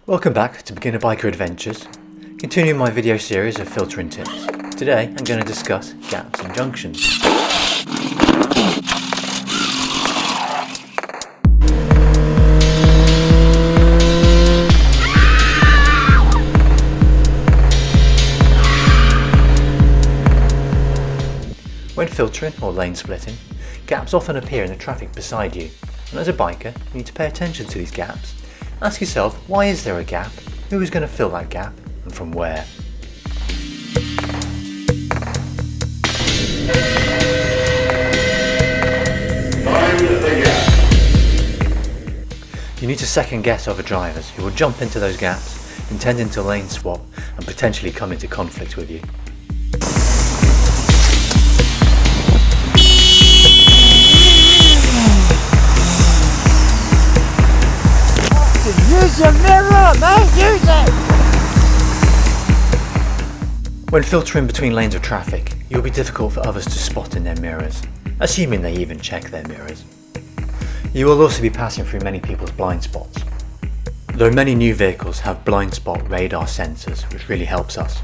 Welcome back to Beginner Biker Adventures. Continuing my video series of filtering tips. Today I'm going to discuss gaps and junctions. When filtering or lane splitting, gaps often appear in the traffic beside you, and as a biker you need to pay attention to these gaps. Ask yourself, why is there a gap, who is going to fill that gap, and from where? You need to second guess other drivers who will jump into those gaps, intending to lane swap and potentially come into conflict with you. Use your mirror, mate! Use it! When filtering between lanes of traffic, it will be difficult for others to spot in their mirrors, assuming they even check their mirrors. You will also be passing through many people's blind spots. Though many new vehicles have blind spot radar sensors, which really helps us.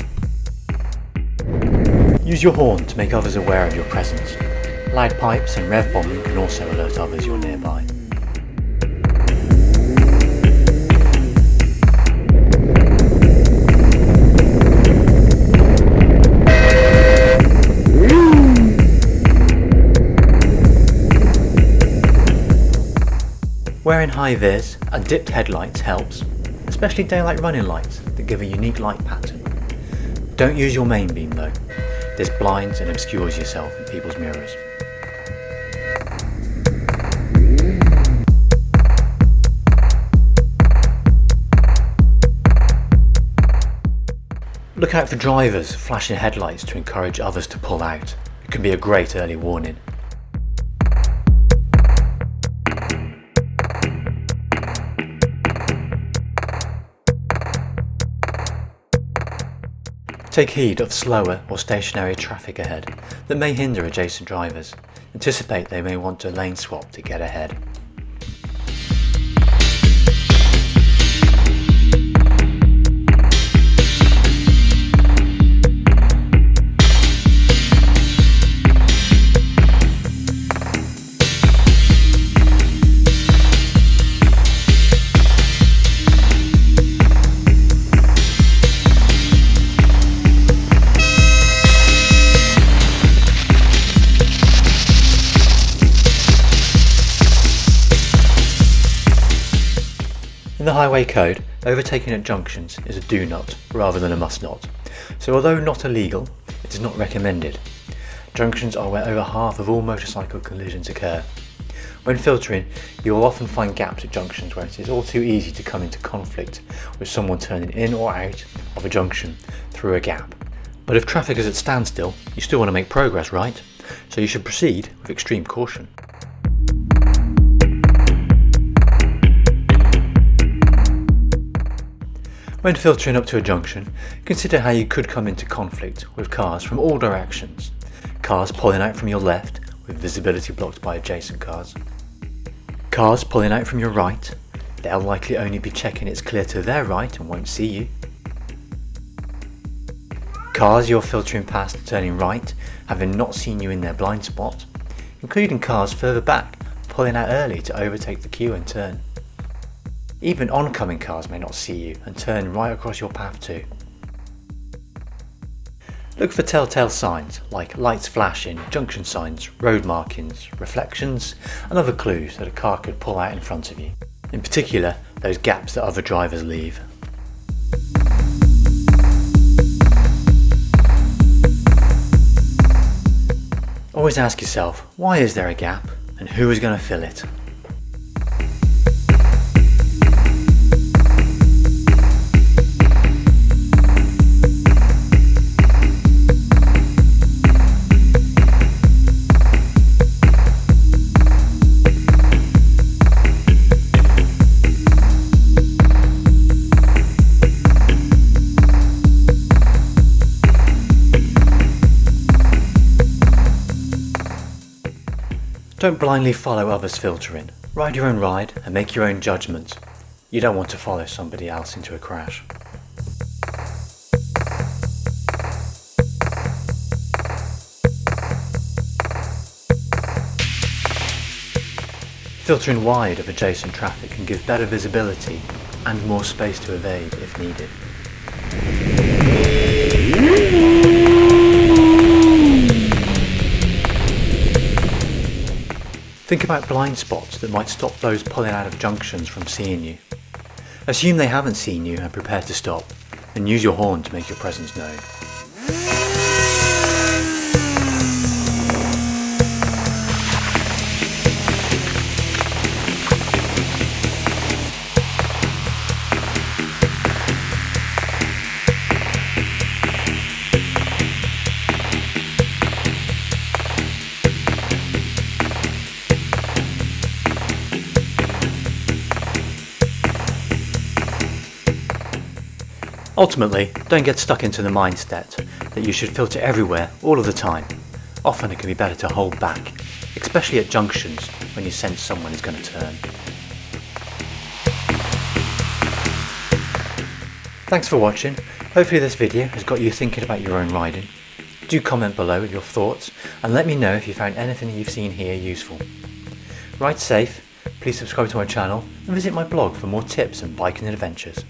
Use your horn to make others aware of your presence. Loud pipes and rev bombing can also alert others you're nearby. Wearing high vis and dipped headlights helps, especially daylight running lights that give a unique light pattern. Don't use your main beam though. This blinds and obscures yourself in people's mirrors. Look out for drivers flashing headlights to encourage others to pull out. It can be a great early warning. Take heed of slower or stationary traffic ahead that may hinder adjacent drivers. Anticipate they may want to lane swap to get ahead. In the highway code, overtaking at junctions is a do not rather than a must not, so although not illegal, it is not recommended. Junctions are where over half of all motorcycle collisions occur. When filtering, you will often find gaps at junctions where it is all too easy to come into conflict with someone turning in or out of a junction through a gap. But if traffic is at standstill, you still want to make progress, right? So you should proceed with extreme caution. When filtering up to a junction, consider how you could come into conflict with cars from all directions. Cars pulling out from your left, with visibility blocked by adjacent cars. Cars pulling out from your right, they'll likely only be checking it's clear to their right and won't see you. Cars you're filtering past turning right, having not seen you in their blind spot, including cars further back, pulling out early to overtake the queue and turn. Even oncoming cars may not see you and turn right across your path too. Look for telltale signs like lights flashing, junction signs, road markings, reflections, and other clues that a car could pull out in front of you. In particular, those gaps that other drivers leave. Always ask yourself, why is there a gap and who is going to fill it? Don't blindly follow others filtering. Ride your own ride and make your own judgments. You don't want to follow somebody else into a crash. Filtering wide of adjacent traffic can give better visibility and more space to evade if needed. Think about blind spots that might stop those pulling out of junctions from seeing you. Assume they haven't seen you and prepare to stop, and use your horn to make your presence known. Ultimately, don't get stuck into the mindset that you should filter everywhere all of the time. Often it can be better to hold back, especially at junctions when you sense someone is going to turn. Thanks for watching. Hopefully this video has got you thinking about your own riding. Do comment below with your thoughts and let me know if you found anything you've seen here useful. Ride safe, please subscribe to my channel and visit my blog for more tips and biking adventures.